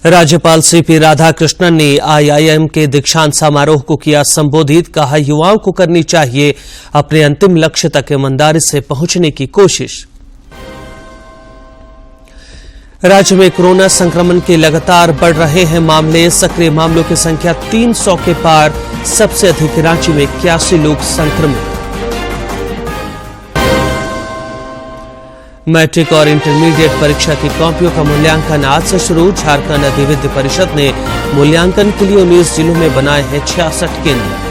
राज्यपाल सीपी राधाकृष्णन ने आईआईएम के दीक्षांत समारोह को किया संबोधित। कहा, युवाओं को करनी चाहिए अपने अंतिम लक्ष्य तक ईमानदारी से पहुंचने की कोशिश। राज्य में कोरोना संक्रमण के लगातार बढ़ रहे हैं मामले। सक्रिय मामलों की संख्या 300 के पार। सबसे अधिक रांची में 81 लोग संक्रमित। मैट्रिक और इंटरमीडिएट परीक्षा की कॉपियों का मूल्यांकन आज से शुरू। झारखंड अधिविद्य परिषद ने मूल्यांकन के लिए 19 जिलों में बनाए हैं 66 केंद्र।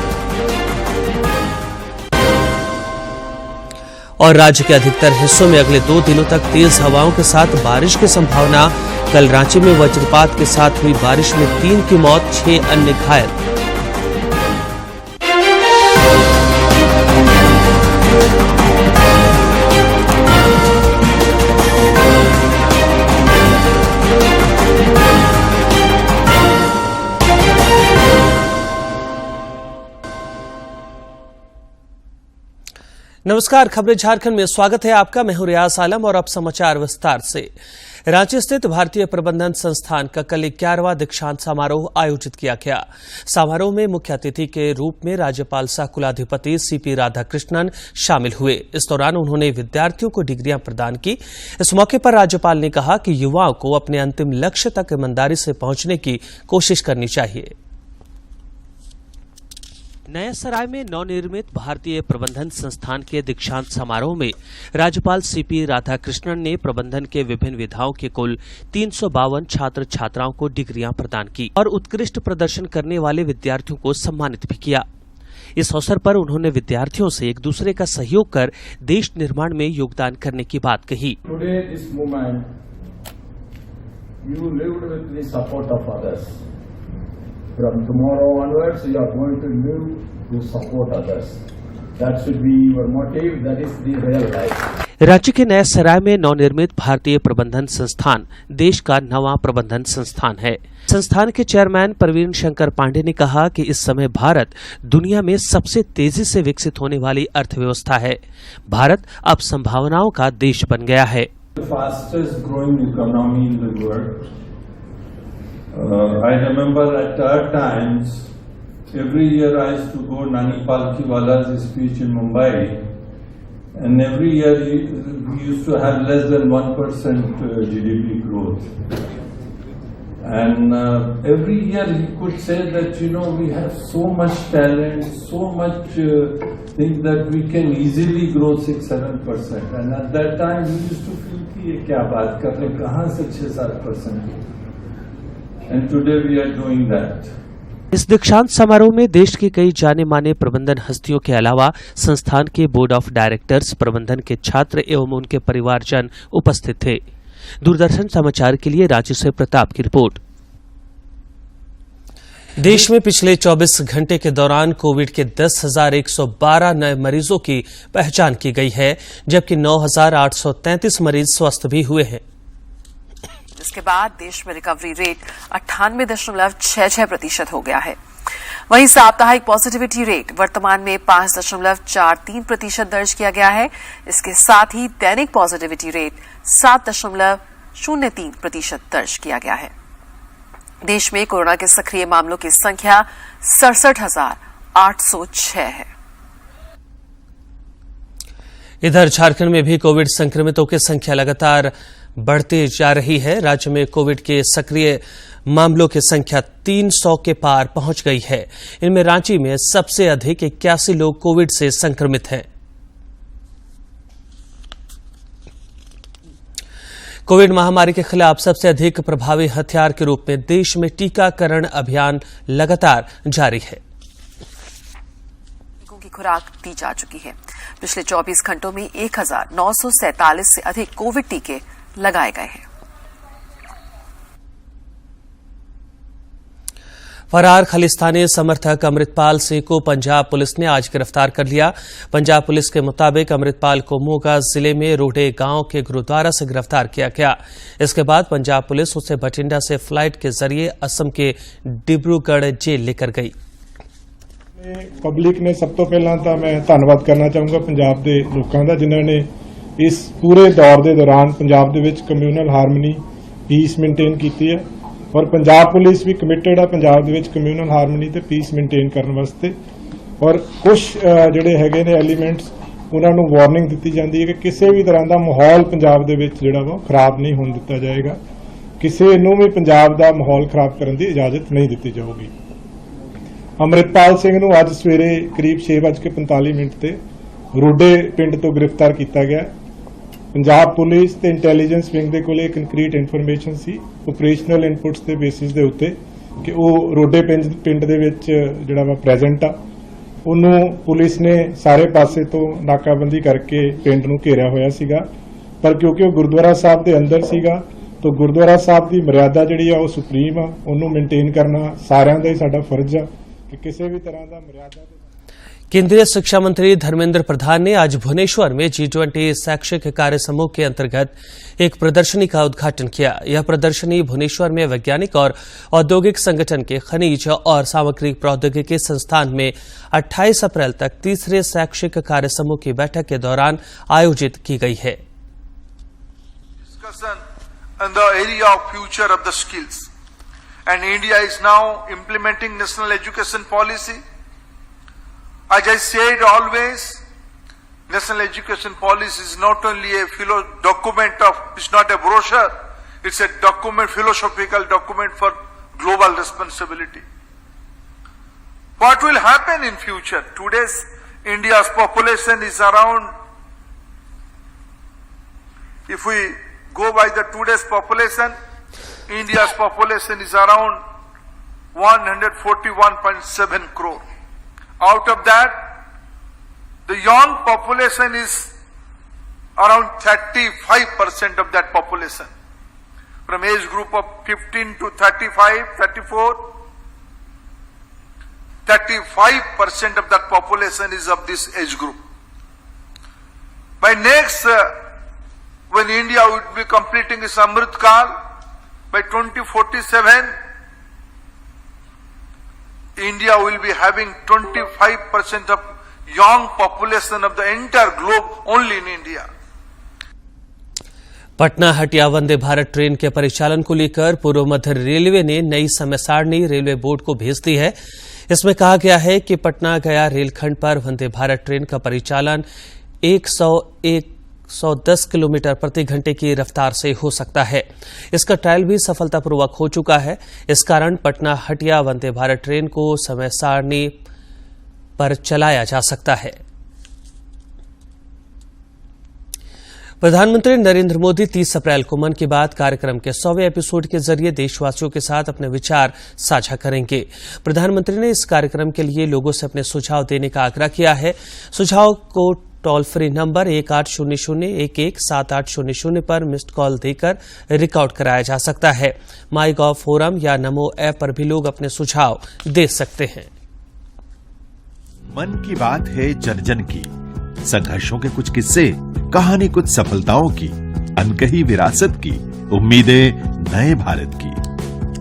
और राज्य के अधिकतर हिस्सों में अगले 2 दिनों तक तेज हवाओं के साथ बारिश की संभावना। कल रांची में वज्रपात के साथ हुई बारिश में 3 की मौत, 6 अन्य घायल। नमस्कार, खबरें झारखंड में स्वागत है आपका। मैं हूं रियाज आलम और अब समाचार विस्तार से। रांची स्थित भारतीय प्रबंधन संस्थान का कल 11वां दीक्षांत समारोह आयोजित किया गया। समारोह में मुख्य अतिथि के रूप में राज्यपाल सह कुलाधिपति सीपी राधाकृष्णन शामिल हुए। इस दौरान उन्होंने विद्यार्थियों को डिग्रियां प्रदान की। इस मौके पर राज्यपाल ने कहा कि युवाओं को अपने अंतिम लक्ष्य तक ईमानदारी से पहुंचने की कोशिश करनी चाहिए। नया सराय में नवनिर्मित भारतीय प्रबंधन संस्थान के दीक्षांत समारोह में राज्यपाल सीपी राधाकृष्णन ने प्रबंधन के विभिन्न विधाओं के कुल 352 छात्र छात्राओं को डिग्रियां प्रदान की और उत्कृष्ट प्रदर्शन करने वाले विद्यार्थियों को सम्मानित भी किया। इस अवसर पर उन्होंने विद्यार्थियों से एक दूसरे का सहयोग कर देश निर्माण में योगदान करने की बात कही। From tomorrow onwards, you are going to live to support others. That should be your motive. That is the real life. राज्य के नया सराय में नवनिर्मित भारतीय प्रबंधन संस्थान देश का नवा प्रबंधन संस्थान है। संस्थान के चेयरमैन प्रवीण शंकर पांडे ने कहा कि इस समय भारत दुनिया में सबसे तेजी से विकसित होने वाली अर्थव्यवस्था है। भारत अब संभावनाओं का देश बन गया है। Fastest growing economy in the world. I remember at our times, every year I used to go Nani Palkhiwala's speech in Mumbai, and every year we used to have less than 1% GDP growth. And every year he could say that, we have so much talent, so much things that we can easily grow 6-7%. And at that time we used to feel कि ये क्या बात कर रहे, कहाँ से 6-7%? And today we are doing that. इस दीक्षांत समारोह में देश के कई जाने माने प्रबंधन हस्तियों के अलावा संस्थान के बोर्ड ऑफ डायरेक्टर्स, प्रबंधन के छात्र एवं उनके परिवारजन उपस्थित थे। दूरदर्शन समाचार के लिए रांची से प्रताप की रिपोर्ट। देश में पिछले 24 घंटे के दौरान कोविड के 10,112 नए मरीजों की पहचान की गई है, जबकि 9,833 मरीज स्वस्थ भी हुए हैं। इसके बाद देश में रिकवरी रेट 98.66% हो गया है। वहीं साप्ताहिक पॉजिटिविटी रेट वर्तमान में 5.43% दर्ज किया गया है। इसके साथ ही दैनिक पॉजिटिविटी रेट 7.03% दर्ज किया गया है। देश में कोरोना के सक्रिय मामलों की संख्या 67,806 है। इधर झारखंड में भी कोविड संक्रमितों की संख्या लगातार बढ़ती जा रही है। राज्य में कोविड के सक्रिय मामलों की संख्या 300 के पार पहुंच गई है। इनमें रांची में सबसे अधिक 81 लोग कोविड से संक्रमित हैं। कोविड महामारी के खिलाफ सबसे अधिक प्रभावी हथियार के रूप में देश में टीकाकरण अभियान लगातार जारी है। टीकों की खुराक दी जा चुकी है। पिछले 24 घंटों में 1,947 से अधिक कोविड टीके लगाए गए हैं। फरार खालिस्तानी समर्थक अमृतपाल सिंह को पंजाब पुलिस ने आज गिरफ्तार कर लिया। पंजाब पुलिस के मुताबिक अमृतपाल को मोगा जिले में रोडे गांव के गुरुद्वारा से गिरफ्तार किया गया। इसके बाद पंजाब पुलिस उसे बठिंडा से फ्लाइट के जरिए असम के डिब्रूगढ़ जेल लेकर गई। पब्लिक ने सब तो पहला तो मैं धन्यवाद करना चाहूँगा पंजाब के लोगों का, जिन्होंने इस पूरे दौर के दौरान पंजाब के विच कम्यूनल हारमनी पीस मेनटेन की है। ਔਰ ਪੰਜਾਬ ਪੁਲਿਸ ਵੀ ਕਮਿਟਡ ਆ ਪੰਜਾਬ ਦੇ ਵਿੱਚ ਕਮਿਊਨਲ ਹਾਰਮਨੀ ਤੇ ਪੀਸ ਮੇਨਟੇਨ ਕਰਨ ਵਾਸਤੇ। ਔਰ ਕੁਝ ਜਿਹੜੇ ਹੈਗੇ ਨੇ ਐਲੀਮੈਂਟਸ ਉਹਨਾਂ ਨੂੰ ਵਾਰਨਿੰਗ ਦਿੱਤੀ ਜਾਂਦੀ ਹੈ ਕਿ ਕਿਸੇ ਵੀ ਤਰ੍ਹਾਂ ਦਾ ਮਾਹੌਲ ਪੰਜਾਬ ਦੇ ਵਿੱਚ ਜਿਹੜਾ ਵਾ ਖਰਾਬ ਨਹੀਂ ਹੋਣ ਦਿੱਤਾ ਜਾਏਗਾ, ਕਿਸੇ ਨੂੰ ਵੀ ਪੰਜਾਬ ਦਾ ਮਾਹੌਲ ਖਰਾਬ ਕਰਨ ਦੀ ਇਜਾਜ਼ਤ ਨਹੀਂ ਦਿੱਤੀ ਜਾਊਗੀ। ਅੰਮ੍ਰਿਤਪਾਲ ਸਿੰਘ ਨੂੰ ਅੱਜ ਸਵੇਰੇ ਕਰੀਬ 6:45 ਤੇ ਰੋਡੇ ਪਿੰਡ ਤੋਂ ਗ੍ਰਿਫਤਾਰ ਕੀਤਾ ਗਿਆ। ਪੰਜਾਬ ਪੁਲਿਸ ਤੇ ਇੰਟੈਲੀਜੈਂਸ ਵਿੰਗ ਦੇ ਕੋਲੇ ਕੰਕਰੀਟ ਇਨਫੋਰਮੇਸ਼ਨ ਸੀ ਆਪਰੇਸ਼ਨਲ ਇਨਪੁਟਸ ਦੇ ਬੇਸਿਸ ਦੇ ਉੱਤੇ ਕਿ ਉਹ ਰੋਡੇ ਪਿੰਡ ਦੇ ਵਿੱਚ ਜਿਹੜਾ ਵਾ ਪ੍ਰੈਜ਼ੈਂਟ ਆ। ਉਹਨੂੰ ਪੁਲਿਸ ਨੇ ਸਾਰੇ ਪਾਸੇ ਤੋਂ ਨਾਕਾਬੰਦੀ ਕਰਕੇ ਪਿੰਡ ਨੂੰ ਘੇਰਿਆ ਹੋਇਆ ਸੀਗਾ, ਪਰ ਕਿਉਂਕਿ ਉਹ ਗੁਰਦੁਆਰਾ ਸਾਹਿਬ ਦੇ ਅੰਦਰ ਸੀਗਾ ਤਾਂ ਗੁਰਦੁਆਰਾ ਸਾਹਿਬ ਦੀ ਮਰਿਆਦਾ ਜਿਹੜੀ ਆ ਉਹ ਸੁਪਰੀਮ ਆ, ਉਹਨੂੰ ਮੇਨਟੇਨ ਕਰਨਾ ਸਾਰਿਆਂ ਦਾ ਹੀ ਸਾਡਾ ਫਰਜ਼ ਆ कि किसी भी तरह का मर्यादा। केंद्रीय शिक्षा मंत्री धर्मेंद्र प्रधान ने आज भुवनेश्वर में G20 शैक्षिक कार्य समूह के अंतर्गत एक प्रदर्शनी का उद्घाटन किया। यह प्रदर्शनी भुवनेश्वर में वैज्ञानिक और औद्योगिक संगठन के खनिज और सामग्रिक प्रौद्योगिकी संस्थान में 28 अप्रैल तक तीसरे शैक्षिक कार्य समूह की बैठक के दौरान आयोजित की गई है। In the area of future of the skills. And India is now implementing national education policy. As I said always, national education policy is not only a document of, it's not a brochure, it's a document, philosophical document for global responsibility. What will happen in future? Today's India's population is around, if we go by the today's population, India's population is around 141.7 crore. Out of that, the young population is around 35% of that population. From age group of 15 to 35, 34, 35% of that population is of this age group. By next, when India would be completing its Amrit Kal, by 2047, India will be having 25% of young population of the entire globe only in India. Patna Hatia Vande Bharat train के परिचालन को लेकर पूर्व मध्य railway ने नई समय सारणी railway board को भेज दी है। इसमें कहा गया है कि पटना गया रेलखंड पर वंदे भारत ट्रेन का परिचालन 110 किलोमीटर प्रति घंटे की रफ्तार से हो सकता है। इसका ट्रायल भी सफलतापूर्वक हो चुका है। इस कारण पटना हटिया वंदे भारत ट्रेन को समय सारणी पर चलाया जा सकता है। प्रधानमंत्री नरेंद्र मोदी 30 अप्रैल को मन की बात कार्यक्रम के 100वें एपिसोड के जरिए देशवासियों के साथ अपने विचार साझा करेंगे। प्रधानमंत्री ने इस कार्यक्रम के लिए लोगों से अपने सुझाव देने का आग्रह किया है। सुझाव को टोल फ्री नंबर 1800117800 पर मिस्ड कॉल देकर रिकॉर्ड कराया जा सकता है। माई गॉव फोरम या नमो ऐप पर भी लोग अपने सुझाव दे सकते हैं। मन की बात है जन जन की, संघर्षों के कुछ किस्से, कहानी कुछ सफलताओं की, अनकही विरासत की, उम्मीदें नए भारत की।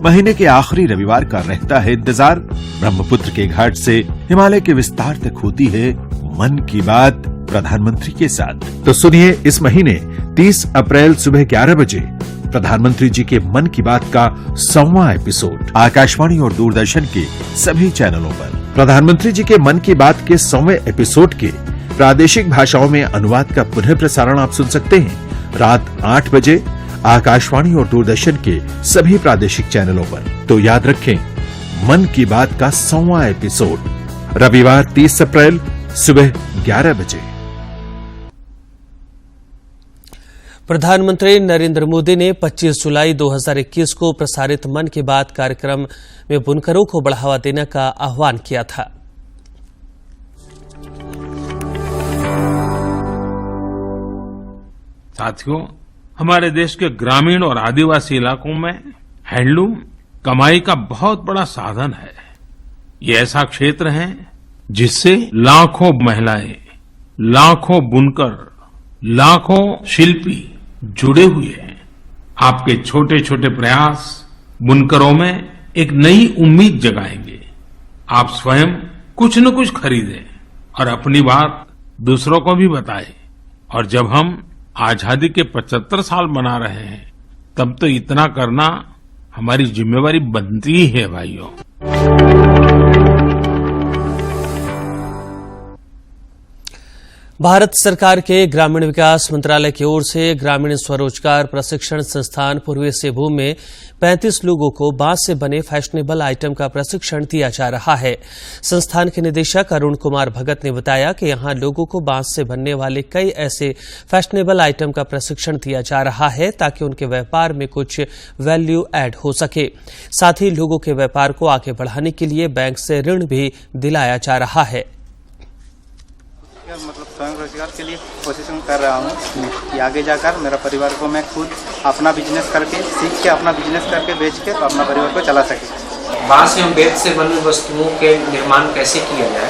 महीने के आखिरी रविवार का रहता है इंतजार। ब्रह्मपुत्र के घाट से हिमालय के विस्तार तक होती है मन की बात प्रधानमंत्री के साथ। तो सुनिए इस महीने 30 अप्रैल सुबह 11 बजे प्रधानमंत्री जी के मन की बात का 100वां एपिसोड आकाशवाणी और दूरदर्शन के सभी चैनलों पर। प्रधानमंत्री जी के मन की बात के 100वें एपिसोड के प्रादेशिक भाषाओं में अनुवाद का पुनः प्रसारण आप सुन सकते हैं रात 8 बजे आकाशवाणी और दूरदर्शन के सभी प्रादेशिक चैनलों पर। तो याद रखें, मन की बात का 100वां एपिसोड रविवार 30 अप्रैल सुबह 11 बजे। प्रधानमंत्री नरेंद्र मोदी ने 25 जुलाई 2021 को प्रसारित मन की बात कार्यक्रम में बुनकरों को बढ़ावा देने का आह्वान किया था। साथियों, हमारे देश के ग्रामीण और आदिवासी इलाकों में हैंडलूम कमाई का बहुत बड़ा साधन है। ये ऐसा क्षेत्र है जिससे लाखों महिलाएं, लाखों बुनकर, लाखों शिल्पी जुड़े हुए हैं। आपके छोटे छोटे प्रयास बुनकरों में एक नई उम्मीद जगाएंगे। आप स्वयं कुछ न कुछ खरीदें और अपनी बात दूसरों को भी बताएं। और जब हम आजादी के 75 साल मना रहे हैं, तब तो इतना करना हमारी जिम्मेवारी बनती है भाइयों। भारत सरकार के ग्रामीण विकास मंत्रालय की ओर से ग्रामीण स्वरोजगार प्रशिक्षण संस्थान पूर्वी सिंहभूम में 35 लोगों को बांस से बने फैशनेबल आइटम का प्रशिक्षण दिया जा रहा है। संस्थान के निदेशक अरुण कुमार भगत ने बताया कि यहां लोगों को बांस से बनने वाले कई ऐसे फैशनेबल आइटम का प्रशिक्षण दिया जा रहा है ताकि उनके व्यापार में कुछ वैल्यू ऐड हो सके। साथ ही लोगों के व्यापार को आगे बढ़ाने के लिए बैंक से ऋण भी दिलाया जा रहा है। मतलब स्वयं रोजगार के लिए कोशिश कर रहा हूँ कि आगे जाकर मेरा परिवार को मैं खुद अपना बिजनेस करके सीख के अपना बिजनेस करके बेच के तो अपना परिवार को चला सके। बांस एवं बेत से बनी वस्तुओं के निर्माण कैसे किया जाए,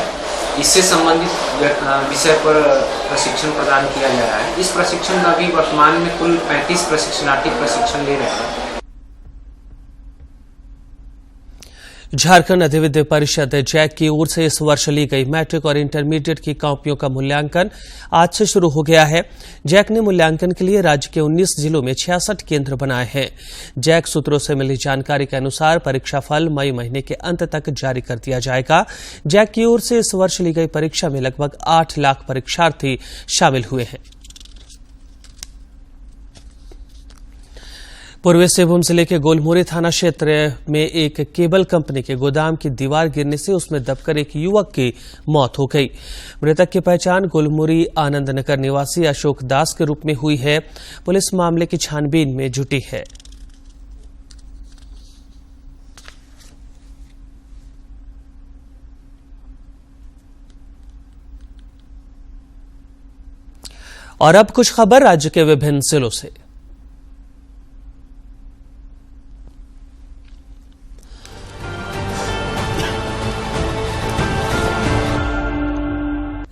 इससे संबंधित विषय पर प्रशिक्षण प्रदान किया जा रहा है। इस प्रशिक्षण में अभी वर्तमान में कुल 35 प्रशिक्षणार्थी प्रशिक्षण ले रहे हैं। झारखंड अधिविद्य परिषद जैक की ओर से इस वर्ष ली गई मैट्रिक और इंटरमीडिएट की कॉपियों का मूल्यांकन आज से शुरू हो गया है। जैक ने मूल्यांकन के लिए राज्य के 19 जिलों में 66 केंद्र बनाए हैं। जैक सूत्रों से मिली जानकारी के अनुसार परीक्षा फल मई महीने के अंत तक जारी कर दिया जाएगा। जैक की ओर से इस वर्ष ली गई परीक्षा में लगभग 8 लाख परीक्षार्थी शामिल हुए हैं। पूर्वी सिंहभूम जिले के गोलमुरी थाना क्षेत्र में एक केबल कंपनी के गोदाम की दीवार गिरने से उसमें दबकर एक युवक की मौत हो गई। मृतक की पहचान गोलमुरी आनंद नगर निवासी अशोक दास के रूप में हुई है। पुलिस मामले की छानबीन में जुटी है। और अब कुछ खबर राज्य के विभिन्न जिलों से।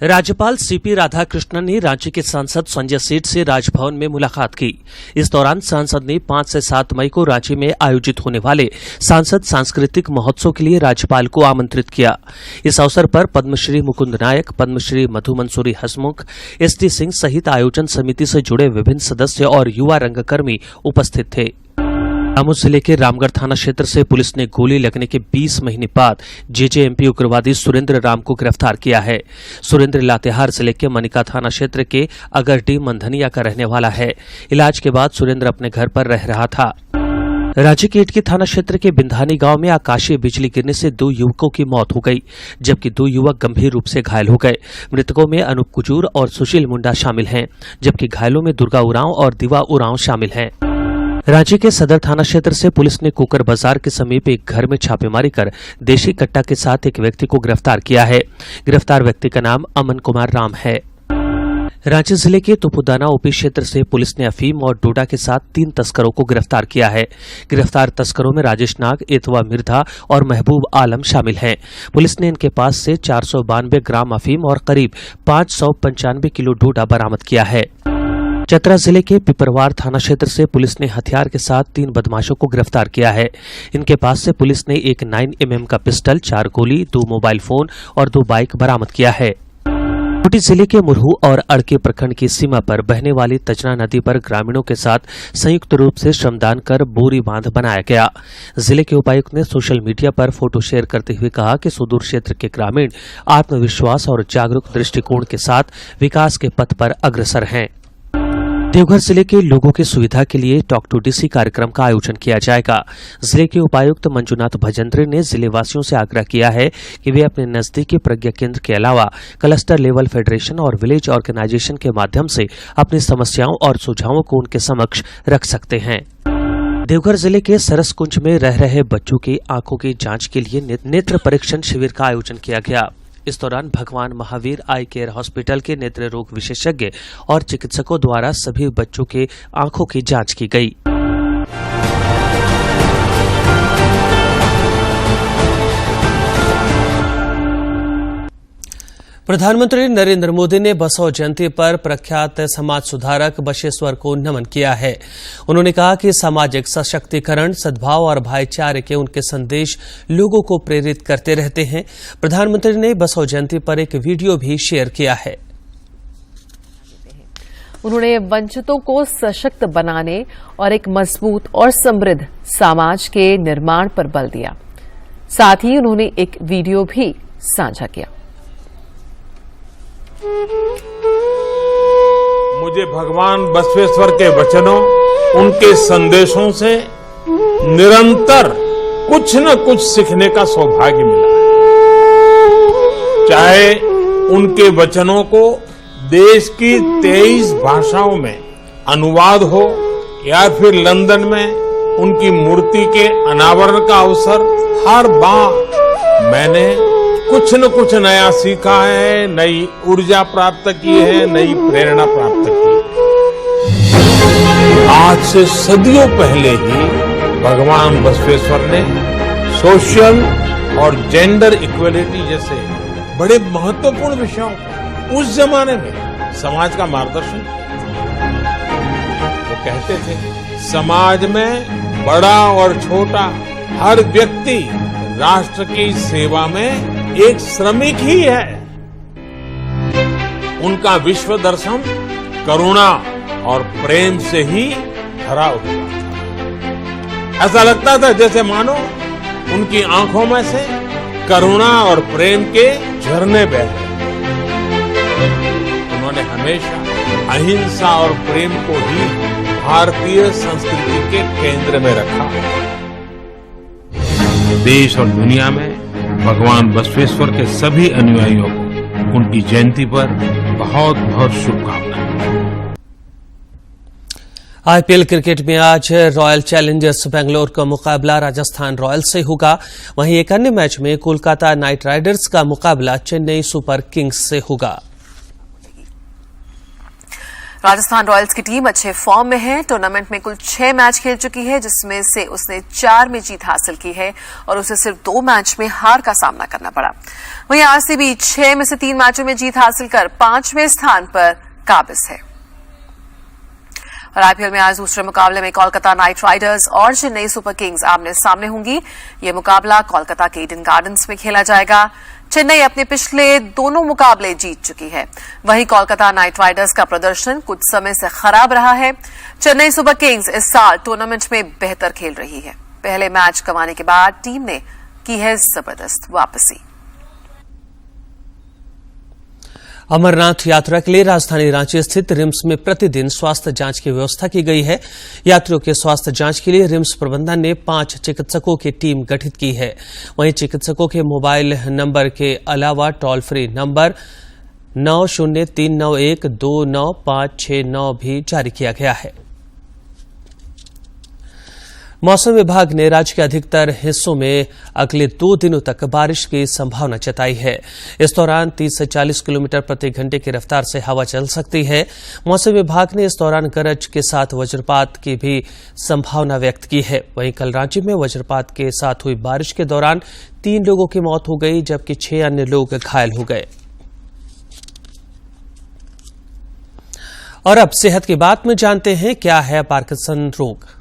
राज्यपाल सीपी राधाकृष्णन ने रांची के सांसद संजय सेठ से राजभवन में मुलाकात की। इस दौरान सांसद ने 5 से 7 मई को रांची में आयोजित होने वाले सांसद सांस्कृतिक महोत्सव के लिए राज्यपाल को आमंत्रित किया। इस अवसर पर पद्मश्री मुकुंद नायक, पद्मश्री मधु मंसूरी हसमुख, एसटी सिंह सहित आयोजन समिति से जुड़े विभिन्न सदस्य और युवा रंगकर्मी उपस्थित थे। रामू जिले के रामगढ़ थाना क्षेत्र से पुलिस ने गोली लगने के 20 महीने बाद जेजेएमपी उग्रवादी सुरेंद्र राम को गिरफ्तार किया है। सुरेंद्र लातेहार जिले के मनिका थाना क्षेत्र के अगरडी मंधनिया का रहने वाला है। इलाज के बाद सुरेंद्र अपने घर पर रह रहा था। राज्य के इटकी थाना क्षेत्र के बिंधानी गांव में आकाशीय बिजली गिरने से 2 युवकों की मौत हो गई, जबकि 2 युवक गंभीर रूप से घायल हो गए। मृतकों में अनूप कुजूर और सुशील मुंडा शामिल हैं, जबकि घायलों में दुर्गा उरांव और दिवा उरांव शामिल हैं। रांची के सदर थाना क्षेत्र से पुलिस ने कुकर बाजार के समीप एक घर में छापेमारी कर देशी कट्टा के साथ एक व्यक्ति को गिरफ्तार किया है। गिरफ्तार व्यक्ति का नाम अमन कुमार राम है। रांची जिले के तुपुदाना ओपी क्षेत्र से पुलिस ने अफीम और डोडा के साथ 3 तस्करों को गिरफ्तार किया है। गिरफ्तार तस्करों में राजेश नाग, एतवा मिर्धा और महबूब आलम शामिल हैं। पुलिस ने इनके पास से 492 ग्राम अफीम और करीब 595 किलो डोडा बरामद किया है। चतरा जिले के पिपरवार थाना क्षेत्र से पुलिस ने हथियार के साथ 3 बदमाशों को गिरफ्तार किया है। इनके पास से पुलिस ने एक 9mm का पिस्टल, 4 गोली, 2 मोबाइल फोन और 2 बाइक बरामद किया है। खूंटी जिले के मुरहू और अड़के प्रखंड की सीमा पर बहने वाली तजना नदी पर ग्रामीणों के साथ संयुक्त रूप से श्रमदान कर बोरी बांध बनाया गया। जिले के उपायुक्त ने सोशल मीडिया पर फोटो शेयर करते हुए कहा कि सुदूर क्षेत्र के ग्रामीण आत्मविश्वास और जागरूक दृष्टिकोण के साथ विकास के पथ पर अग्रसर हैं। देवघर जिले के लोगों की सुविधा के लिए टॉक टू डीसी कार्यक्रम का आयोजन किया जाएगा। जिले के उपायुक्त मंजुनाथ भजंत्री ने जिले वासियों से आग्रह किया है कि वे अपने नजदीकी प्रज्ञा केंद्र के अलावा क्लस्टर लेवल फेडरेशन और विलेज ऑर्गेनाइजेशन के माध्यम से अपनी समस्याओं और सुझावों को उनके समक्ष रख सकते हैं। देवघर जिले के सरसकुंज में रह रहे बच्चों की आंखों की जांच के लिए नेत्र परीक्षण शिविर का आयोजन किया गया। इस दौरान भगवान महावीर आई केयर हॉस्पिटल के नेत्र रोग विशेषज्ञ और चिकित्सकों द्वारा सभी बच्चों के आंखों की जांच की गई। प्रधानमंत्री नरेंद्र मोदी ने बसव जयंती पर प्रख्यात समाज सुधारक बशेश्वर को नमन किया है। उन्होंने कहा कि सामाजिक सशक्तिकरण, सद्भाव और भाईचारे के उनके संदेश लोगों को प्रेरित करते रहते हैं। प्रधानमंत्री ने बसव जयंती पर एक वीडियो भी शेयर किया है। उन्होंने वंचितों को सशक्त बनाने और एक मजबूत और समृद्ध समाज के निर्माण पर बल दिया। साथ ही उन्होंने एक वीडियो भी साझा किया। मुझे भगवान बसवेश्वर के वचनों, उनके संदेशों से निरंतर कुछ न कुछ सीखने का सौभाग्य मिला है। चाहे उनके वचनों को देश की 23 भाषाओं में अनुवाद हो या फिर लंदन में उनकी मूर्ति के अनावरण का अवसर, हर बार मैंने कुछ न कुछ नया सीखा है, नई ऊर्जा प्राप्त की है, नई प्रेरणा प्राप्त की है। आज से सदियों पहले ही भगवान बसवेश्वर ने सोशल और जेंडर इक्वलिटी जैसे बड़े महत्वपूर्ण विषयों को उस जमाने में समाज का मार्गदर्शन किया। वो कहते थे, समाज में बड़ा और छोटा हर व्यक्ति राष्ट्र की सेवा में एक श्रमिक ही है। उनका विश्व दर्शन करुणा और प्रेम से ही भरा हुआ था। ऐसा लगता था जैसे मानो उनकी आंखों में से करुणा और प्रेम के झरने बह रहे। उन्होंने हमेशा अहिंसा और प्रेम को ही भारतीय संस्कृति के केंद्र में रखा। देश और दुनिया में भगवान बसवेश्वर के सभी अनुयायियों को उनकी जयंती पर बहुत बहुत शुभकामनाएं। आईपीएल क्रिकेट में आज रॉयल चैलेंजर्स बेंगलोर का मुकाबला राजस्थान रॉयल्स से होगा। वहीं एक अन्य मैच में कोलकाता नाइट राइडर्स का मुकाबला चेन्नई सुपर किंग्स से होगा। राजस्थान रॉयल्स की टीम अच्छे फॉर्म में है। टूर्नामेंट में कुल 6 मैच खेल चुकी है, जिसमें से उसने 4 में जीत हासिल की है और उसे सिर्फ 2 मैच में हार का सामना करना पड़ा। वहीं आरसीबी 6 में से 3 मैचों में जीत हासिल कर 5वें स्थान पर काबिज है। और आईपीएल में आज दूसरे मुकाबले में कोलकाता नाइट राइडर्स और चेन्नई सुपर किंग्स आमने सामने होंगी। यह मुकाबला कोलकाता के ईडन गार्डन्स में खेला जाएगा। चेन्नई अपने पिछले दोनों मुकाबले जीत चुकी है। वहीं कोलकाता नाइट राइडर्स का प्रदर्शन कुछ समय से खराब रहा है। चेन्नई सुपर किंग्स इस साल टूर्नामेंट में बेहतर खेल रही है। पहले मैच गंवाने के बाद टीम ने की है जबरदस्त वापसी। अमरनाथ यात्रा के लिए राजधानी रांची स्थित रिम्स में प्रतिदिन स्वास्थ्य जांच की व्यवस्था की गई है। यात्रियों के स्वास्थ्य जांच के लिए रिम्स प्रबंधन ने 5 चिकित्सकों की टीम गठित की है। वहीं चिकित्सकों के मोबाइल नंबर के अलावा टोल फ्री नंबर 9039129569 भी जारी किया गया है। मौसम विभाग ने राज्य के अधिकतर हिस्सों में अगले 2 दिनों तक बारिश की संभावना जताई है। इस दौरान 30 से 40 किलोमीटर प्रति घंटे की रफ्तार से हवा चल सकती है। मौसम विभाग ने इस दौरान गरज के साथ वज्रपात की भी संभावना व्यक्त की है। वहीं कल रांची में वज्रपात के साथ हुई बारिश के दौरान 3 लोगों की मौत हो गई, जबकि 6 अन्य लोग घायल हो गए। और अब सेहत की बात में जानते हैं क्या है पार्किंसन रोग।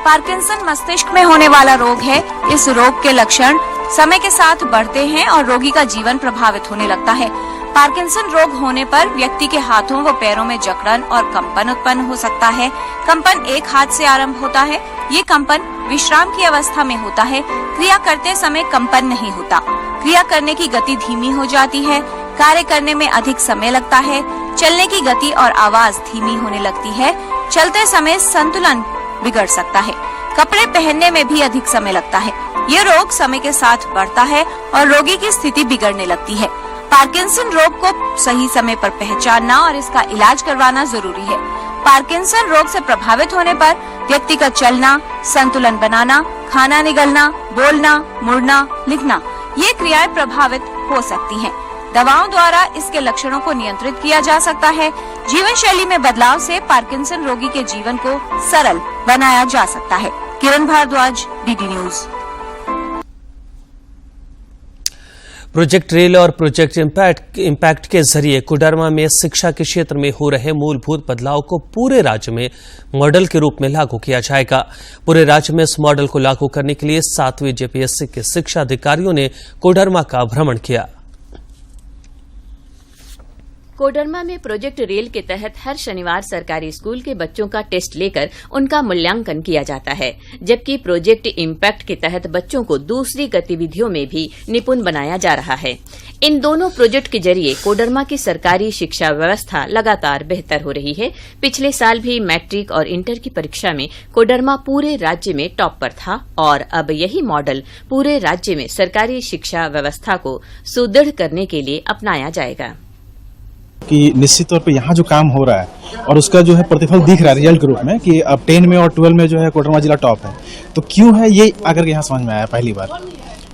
पार्किंसन मस्तिष्क में होने वाला रोग है। इस रोग के लक्षण समय के साथ बढ़ते हैं और रोगी का जीवन प्रभावित होने लगता है। पार्किंसन रोग होने पर व्यक्ति के हाथों व पैरों में जकड़न और कंपन उत्पन्न हो सकता है। कंपन एक हाथ से आरंभ होता है। ये कंपन विश्राम की अवस्था में होता है। क्रिया करते समय कंपन नहीं होता। क्रिया करने की गति धीमी हो जाती है। कार्य करने में अधिक समय लगता है। चलने की गति और आवाज धीमी होने लगती है। चलते समय संतुलन बिगड़ सकता है। कपड़े पहनने में भी अधिक समय लगता है। ये रोग समय के साथ बढ़ता है और रोगी की स्थिति बिगड़ने लगती है। पार्किंसन रोग को सही समय पर पहचानना और इसका इलाज करवाना जरूरी है। पार्किंसन रोग से प्रभावित होने पर व्यक्ति का चलना, संतुलन बनाना, खाना निगलना, बोलना, मुड़ना, लिखना, ये क्रियाएं प्रभावित हो सकती हैं। दवाओं द्वारा इसके लक्षणों को नियंत्रित किया जा सकता है। जीवन शैली में बदलाव से पार्किंसन रोगी के जीवन को सरल बनाया जा सकता है। Kiran Bhardwaj, DD News. Project Rail और प्रोजेक्ट इम्पैक्ट के जरिए कोडरमा में शिक्षा के क्षेत्र में हो रहे मूलभूत बदलाव को पूरे राज्य में मॉडल के रूप में लागू किया जाएगा। पूरे राज्य में इस मॉडल को लागू करने के लिए 7वीं जेपीएससी के शिक्षा अधिकारियों ने कोडरमा का भ्रमण किया। कोडरमा में प्रोजेक्ट रेल के तहत हर शनिवार सरकारी स्कूल के बच्चों का टेस्ट लेकर उनका मूल्यांकन किया जाता है, जबकि प्रोजेक्ट इम्पैक्ट के तहत बच्चों को दूसरी गतिविधियों में भी निपुण बनाया जा रहा है। इन दोनों प्रोजेक्ट के जरिए कोडरमा की सरकारी शिक्षा व्यवस्था लगातार बेहतर हो रही है। पिछले साल भी मैट्रिक और इंटर की परीक्षा में कोडरमा पूरे राज्य में टॉप पर था और अब यही मॉडल पूरे राज्य में सरकारी शिक्षा व्यवस्था को सुदृढ़ करने के लिए अपनाया जाएगा। कि निश्चित तौर पे यहाँ जो काम हो रहा है और उसका जो है प्रतिफल दिख रहा है रिजल्ट के रूप में कि अब 10 में और 12 में जो है कोडरमा जिला टॉप है। तो क्यों है ये आकर के यहाँ समझ में आया पहली बार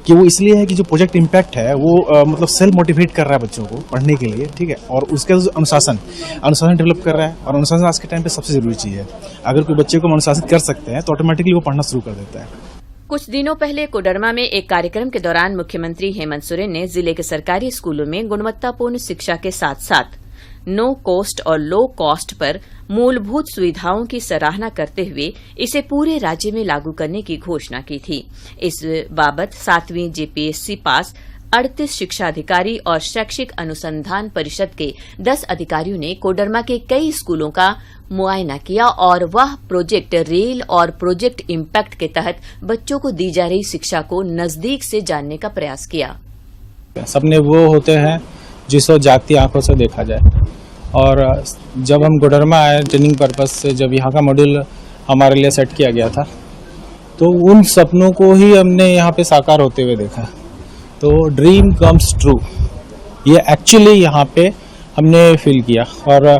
कि वो इसलिए है कि जो प्रोजेक्ट इम्पैक्ट है वो मतलब सेल्फ मोटिवेट कर रहा है बच्चों को पढ़ने के लिए, ठीक है, और उसका जो अनुशासन डेवलप कर रहा है और अनुशासन आज के टाइम पे सबसे जरूरी चीज है। अगर कोई बच्चे को अनुशासित कर सकते हैं तो ऑटोमेटिकली वो पढ़ना शुरू कर देता है। कुछ दिनों पहले कोडरमा में एक कार्यक्रम के दौरान मुख्यमंत्री हेमंत सोरेन ने जिले के सरकारी स्कूलों में गुणवत्तापूर्ण शिक्षा के साथ साथ नो कॉस्ट और लो कॉस्ट पर मूलभूत सुविधाओं की सराहना करते हुए इसे पूरे राज्य में लागू करने की घोषणा की थी। इस बाबत 7वीं जेपीएससी पास 38 शिक्षा अधिकारी और शैक्षिक अनुसंधान परिषद के 10 अधिकारियों ने कोडरमा के कई स्कूलों का मुआयना किया और वह प्रोजेक्ट रेल और प्रोजेक्ट इम्पैक्ट के तहत बच्चों को दी जा रही शिक्षा को नजदीक से जानने का प्रयास किया। सपने वो होते हैं जिसको जागती आंखों से देखा जाए, और जब हम कोडरमा आए ट्रेनिंग पर्पस से, जब यहाँ का मॉड्यूल हमारे लिए सेट किया गया था तो उन सपनों को ही हमने यहाँ पे साकार होते हुए देखा। तो ड्रीम कम्स ट्रू, ये एक्चुअली यहाँ पे हमने फील किया। और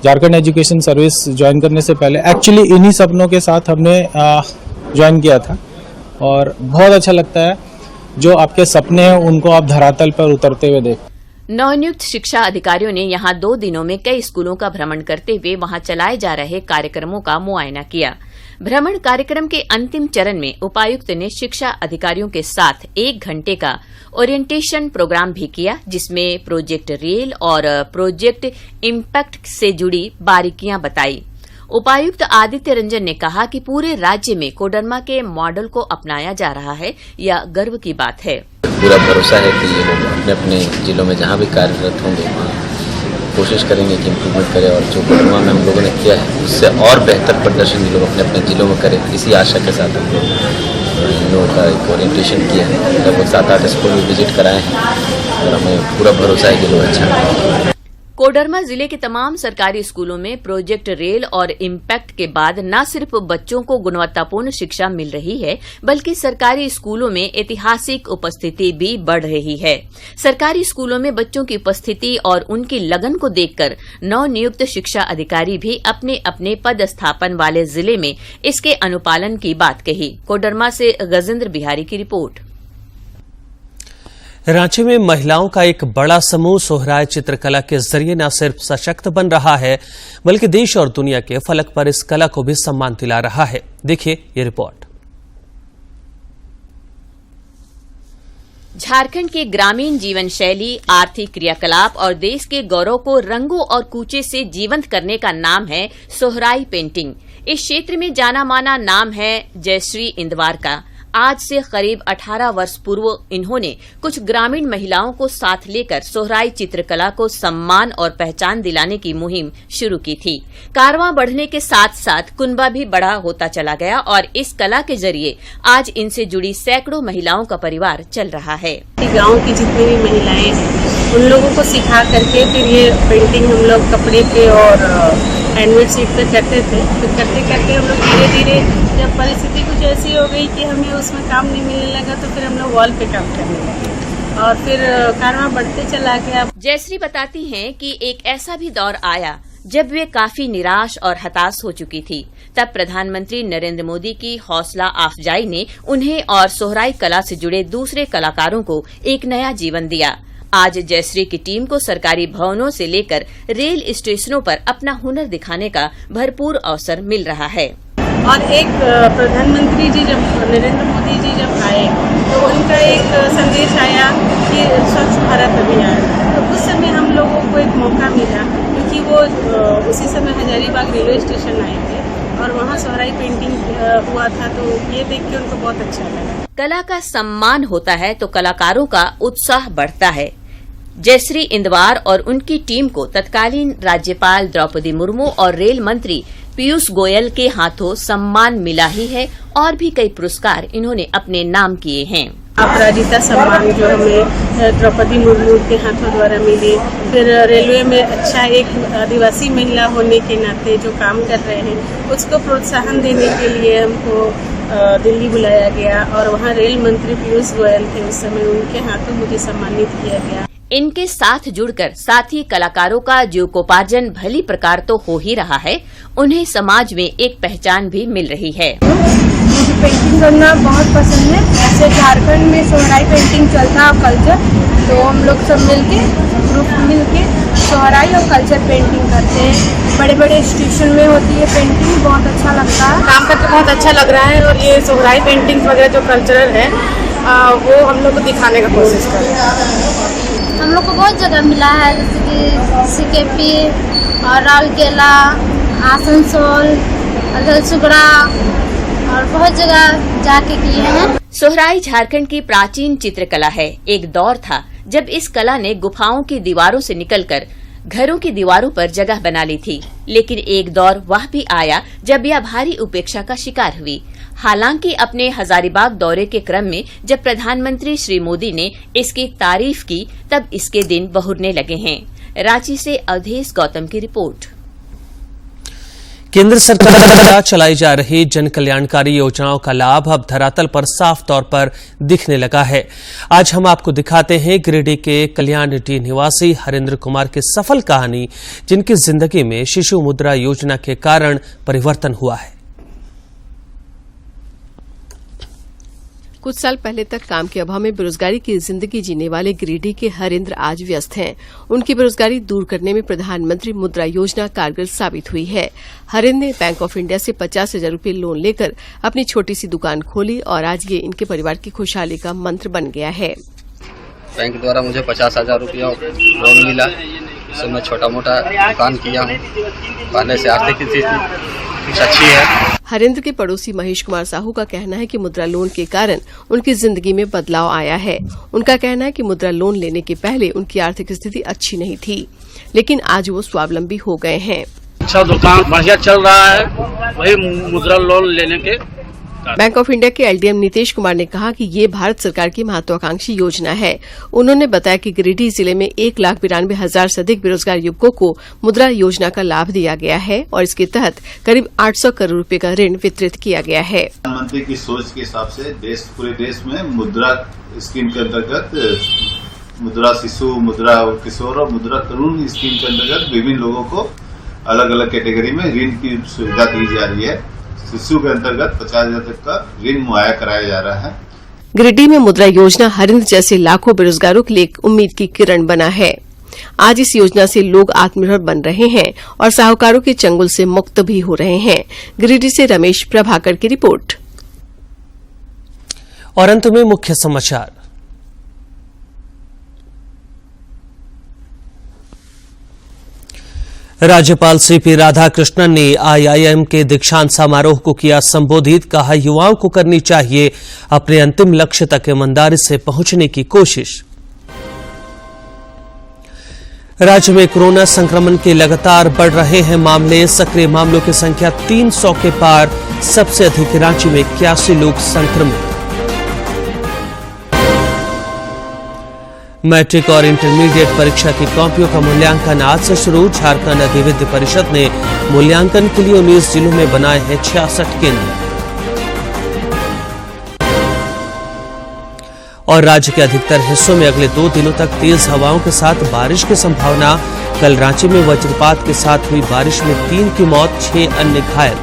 झारखंड एजुकेशन सर्विस ज्वाइन करने से पहले एक्चुअली इन्हीं सपनों के साथ हमने ज्वाइन किया था और बहुत अच्छा लगता है जो आपके सपने हैं उनको आप धरातल पर उतरते हुए देख। नवनियुक्त शिक्षा अधिकारियों ने यहां 2 दिनों में कई स्कूलों का भ्रमण करते हुए वहां चलाए जा रहे कार्यक्रमों का मुआयना किया। भ्रमण कार्यक्रम के अंतिम चरण में उपायुक्त ने शिक्षा अधिकारियों के साथ 1 घंटे का ओरिएंटेशन प्रोग्राम भी किया, जिसमें प्रोजेक्ट रेल और प्रोजेक्ट इम्पैक्ट से जुड़ी बारीकियां बताई। उपायुक्त आदित्य रंजन ने कहा कि पूरे राज्य में कोडरमा के मॉडल को अपनाया जा रहा है, यह गर्व की बात है। पूरा भरोसा है कि ये लोग अपने अपने जिलों में जहाँ भी कार्यरत होंगे वहाँ कोशिश करेंगे कि इम्प्रूवमेंट करें और जो कोडरमा में हम लोगों ने किया है उससे और बेहतर प्रदर्शन ये लोग अपने अपने जिलों में करें। इसी आशा के साथ हम लोगों का एक ओरिएंटेशन किया है, लगभग 7-8 स्कूल में विजिट कराए हैं और हमें पूरा भरोसा है कि लोग अच्छा करेंगे। कोडरमा जिले के तमाम सरकारी स्कूलों में प्रोजेक्ट रेल और इम्पैक्ट के बाद न सिर्फ बच्चों को गुणवत्तापूर्ण शिक्षा मिल रही है, बल्कि सरकारी स्कूलों में ऐतिहासिक उपस्थिति भी बढ़ रही है। सरकारी स्कूलों में बच्चों की उपस्थिति और उनकी लगन को देखकर नवनियुक्त शिक्षा अधिकारी भी अपने अपने पदस्थापन वाले जिले में इसके अनुपालन की बात कही। कोडरमा से गजेंद्र बिहारी की रिपोर्ट। रांची में महिलाओं का एक बड़ा समूह सोहराय चित्रकला के जरिए न सिर्फ सशक्त बन रहा है, बल्कि देश और दुनिया के फलक पर इस कला को भी सम्मान दिला रहा है। देखिए ये रिपोर्ट। झारखंड के ग्रामीण जीवन शैली, आर्थिक क्रियाकलाप और देश के गौरव को रंगों और कूचे से जीवंत करने का नाम है सोहराई पेंटिंग। इस क्षेत्र में जाना माना नाम है जयश्री इंदवार का। आज से करीब 18 वर्ष पूर्व इन्होंने कुछ ग्रामीण महिलाओं को साथ लेकर सोहराई चित्रकला को सम्मान और पहचान दिलाने की मुहिम शुरू की थी। कारवां बढ़ने के साथ साथ कुनबा भी बड़ा होता चला गया और इस कला के जरिए आज इनसे जुड़ी सैकड़ों महिलाओं का परिवार चल रहा है। गाँव की जितनी भी महिलाएं हैं उन लोगों को सिखा करके फिर ये पेंटिंग हम लोग कपड़े पे और हैंडमेड शीट पे करते थे। फिर करते करते हम लोग धीरे धीरे जब परिस्थिति कुछ ऐसी हो गई कि हमें उसमें काम नहीं मिलने लगा तो फिर हम लोग वॉल पे काम करने लगे और फिर कारवां बढ़ते चला गया। जयश्री बताती हैं कि एक ऐसा भी दौर आया जब वे काफी निराश और हताश हो चुकी थी। तब प्रधानमंत्री नरेंद्र मोदी की हौसला अफजाई ने उन्हें और सोहराई कला से जुड़े दूसरे कलाकारों को एक नया जीवन दिया। आज जयश्री की टीम को सरकारी भवनों से लेकर रेल स्टेशनों पर अपना हुनर दिखाने का भरपूर अवसर मिल रहा है। और एक प्रधानमंत्री जी जब नरेंद्र मोदी जी जब आए तो उनका एक संदेश आया कि स्वच्छ भारत अभियान, तो उस समय हम लोगों को एक मौका मिला क्योंकि वो उसी समय हजारीबाग रेलवे स्टेशन आए थे और वहाँ सोहराई पेंटिंग हुआ था, तो ये देख के उनको बहुत अच्छा लगा। कला का सम्मान होता है तो कलाकारों का उत्साह बढ़ता है। जयश्री इंदवार और उनकी टीम को तत्कालीन राज्यपाल द्रौपदी मुर्मू और रेल मंत्री पीयूष गोयल के हाथों सम्मान मिला ही है और भी कई पुरस्कार इन्होंने अपने नाम किए हैं। अपराजिता सम्मान जो हमें द्रौपदी मुर्मू के हाथों द्वारा मिली, फिर रेलवे में अच्छा एक आदिवासी महिला होने के नाते जो काम कर रहे हैं उसको प्रोत्साहन देने के लिए हमको दिल्ली बुलाया गया और वहाँ रेल मंत्री पीयूष गोयल थे उस समय, उनके हाथों मुझे सम्मानित किया गया। इनके साथ जुड़कर साथी कलाकारों का जीविकोपार्जन भली प्रकार तो हो ही रहा है, उन्हें समाज में एक पहचान भी मिल रही है। मुझे पेंटिंग करना बहुत पसंद है। ऐसे झारखंड में सोहराई पेंटिंग चलता है कल्चर, तो हम लोग सब ग्रुप मिलके सोहराई और कल्चर पेंटिंग करते हैं। बड़े बड़े इंस्टीट्यूशन में होती है पेंटिंग, बहुत अच्छा लगता है। काम करके बहुत अच्छा लग रहा है और ये सोहराई पेंटिंग वगैरह जो कल्चरल है वो हम लोग को दिखाने का कोशिश कर रहे हैं। हम लोग को बहुत जगह मिला है, जैसे कि सिकेपी और राउरकेला, आसनसोल, झलसुगड़ा और बहुत जगह जाके किए हैं। सोहराई झारखंड की प्राचीन चित्रकला है। एक दौर था जब इस कला ने गुफाओं की दीवारों से निकलकर घरों की दीवारों पर जगह बना ली थी, लेकिन एक दौर वह भी आया जब यह भारी उपेक्षा का शिकार हुई। हालांकि अपने हजारीबाग दौरे के क्रम में जब प्रधानमंत्री श्री मोदी ने इसकी तारीफ की, तब इसके दिन बहुरने लगे हैं। रांची से अवधेश गौतम की रिपोर्ट। केंद्र सरकार द्वारा चलाई जा रही जन कल्याणकारी योजनाओं का लाभ अब धरातल पर साफ तौर पर दिखने लगा है। आज हम आपको दिखाते हैं गिरिडीह के कल्याण डी निवासी हरेंद्र कुमार की सफल कहानी, जिनकी जिंदगी में शिशु मुद्रा योजना के कारण परिवर्तन हुआ है। कुछ साल पहले तक काम के अभाव में बेरोजगारी की जिंदगी जीने वाले गिरिडीह के हरेंद्र आज व्यस्त हैं। उनकी बेरोजगारी दूर करने में प्रधानमंत्री मुद्रा योजना कारगर साबित हुई है। हरेंद्र ने बैंक ऑफ इंडिया से 50,000 रूपये लोन लेकर अपनी छोटी सी दुकान खोली और आज ये इनके परिवार की खुशहाली का मंत्र बन गया है। बैंक द्वारा मुझे 50,000 रुपया लोन मिला, उससे मैं छोटा मोटा दुकान किया हूँ। पहले से आर्थिक स्थिति कुछ अच्छी है। हरेंद्र के पड़ोसी महेश कुमार साहू का कहना है कि मुद्रा लोन के कारण उनकी जिंदगी में बदलाव आया है। उनका कहना है कि मुद्रा लोन लेने के पहले उनकी आर्थिक स्थिति अच्छी नहीं थी, लेकिन आज वो स्वावलंबी हो गए हैं। अच्छा दुकान बढ़िया चल रहा है, वही मुद्रा लोन लेने के। बैंक ऑफ इंडिया के एलडीएम नीतीश कुमार ने कहा कि ये भारत सरकार की महत्वाकांक्षी योजना है। उन्होंने बताया कि गिरिडीह जिले में 1,92,000 से अधिक बेरोजगार युवकों को मुद्रा योजना का लाभ दिया गया है और इसके तहत करीब 800 करोड़ रुपए का ऋण वितरित किया गया है। प्रधानमंत्री की सोच के हिसाब से पूरे देश में मुद्रा स्कीम के अंतर्गत मुद्रा शिशु, मुद्रा किशोर और मुद्रा तरुण स्कीम के अंतर्गत विभिन्न लोगों को अलग अलग कैटेगरी में ऋण की सुविधा दी जा रही है। शिशु के अंतर्गत 50,000 तक का ऋण मुहैया कराया जा रहा है। गिरिडीह में मुद्रा योजना हरिंद्र जैसे लाखों बेरोजगारों के लिए एक उम्मीद की किरण बना है। आज इस योजना से लोग आत्मनिर्भर बन रहे हैं और साहूकारों के चंगुल से मुक्त भी हो रहे हैं। गिरिडीह से रमेश प्रभाकर की रिपोर्ट। और अंत में मुख्य समाचार। राज्यपाल सीपी राधाकृष्णन ने आईआईएम के दीक्षांत समारोह को किया संबोधित। कहा, युवाओं को करनी चाहिए अपने अंतिम लक्ष्य तक ईमानदारी से पहुंचने की कोशिश। राज्य में कोरोना संक्रमण के लगातार बढ़ रहे हैं मामले। सक्रिय मामलों की संख्या 300 के पार। सबसे अधिक रांची में 81 लोग संक्रमित। मैट्रिक और इंटरमीडिएट परीक्षा की कॉपियों का मूल्यांकन आज से शुरू। झारखंड अधिविद्य परिषद ने मूल्यांकन के लिए 19 जिलों में बनाए हैं 66 केंद्र। और राज्य के अधिकतर हिस्सों में अगले 2 दिनों तक तेज हवाओं के साथ बारिश की संभावना। कल रांची में वज्रपात के साथ हुई बारिश में 3 की मौत, 6 अन्य घायल।